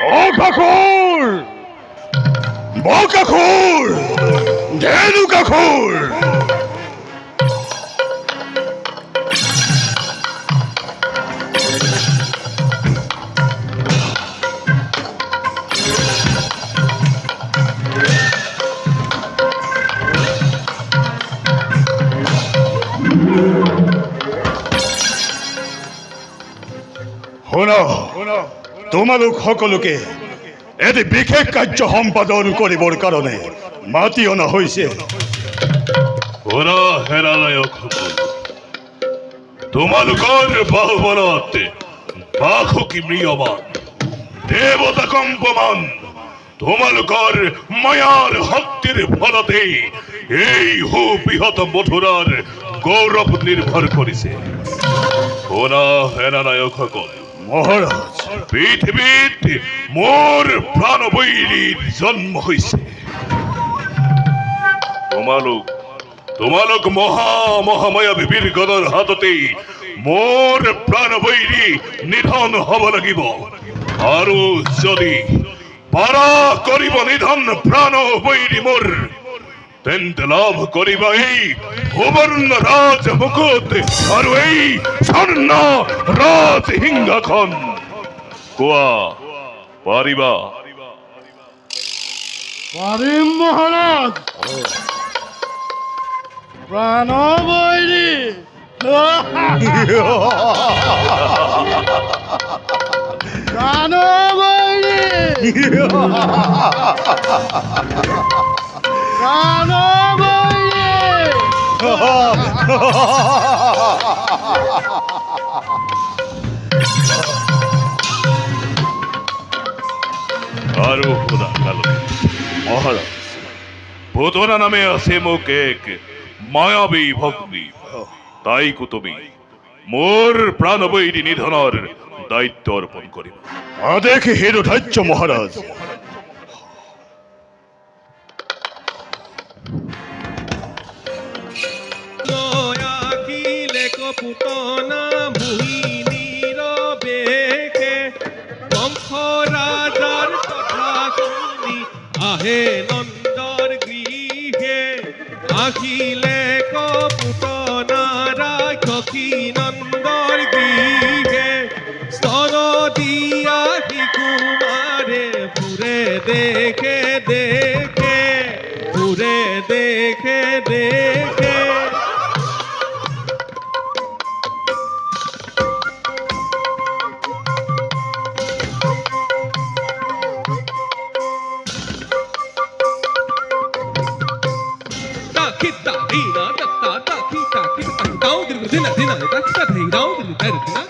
ও কাকুর, ব কাকুর, ধেনু কাকুর। শুনা, তোমালোক সকলোকে এটি বিশেষ কাৰ্য সম্পাদন কৰিবৰ কাৰণে মাতি অনা হৈছে। ওরা হেরানায়কসকল, তোমালোকৰ বাহুবলত বাহুকি ম্ৰিয়মান, দেৱতা কম্পমান। তোমালোকৰ মায়াৰ শক্তিৰ ফলতেই এই সুবৃহৎ মথুৰাৰ গৌৰৱ নিৰ্ভৰ কৰিছে। শুনা হেৰানায়কসকল, মহাৰাজ, পৃথিৱীত মোৰ প্ৰাণবৈৰীৰ জন্ম হৈছে। তোমালোক মহামায়াবী বীৰগণৰ হাততেই মোৰ প্ৰাণবৈৰী নিধন হ'ব লাগিব। আৰু যদি পাৰা কৰিব নিধন প্ৰাণবৈৰী মোৰ, তেন্তে লাভ কৰিবা এই সুবৰ্ণ ৰাজ মুকুট আৰু এই স্বৰ্ণ ৰাজ সিংহাসন। কোৱা পাৰিবা? পাৰিম মহাৰাজ। প্ৰাণবৈৰী প্ৰাণবৈৰী আৰু শুনা কালকে মহাৰাজ, পুতনা নামে আছে মোক এক মায়াবী ভগ্নী। তাইকো তুমি মোৰ প্ৰাণবৈৰী নিধনৰ দায়িত্ব অৰ্পণ কৰিবা। আদেশ শিৰোধাৰ্য মহাৰাজ। আখিলে কপুতনা মোহিনীৰ বেশে কংস ৰাজাৰ কথা শুনি আহে নন্দৰ গৃহে। আহিলে কপুতনা ৰাক্ষসী নন্দৰ গৃহে। স্তন দিয়া শিশুমাৰে ফুৰে দেখে দেখে, ফুৰে দেখে দেখে। Kita hina, kita kita kita kita tahu diri kita hina, kita hina, kita tahu diri kita hina.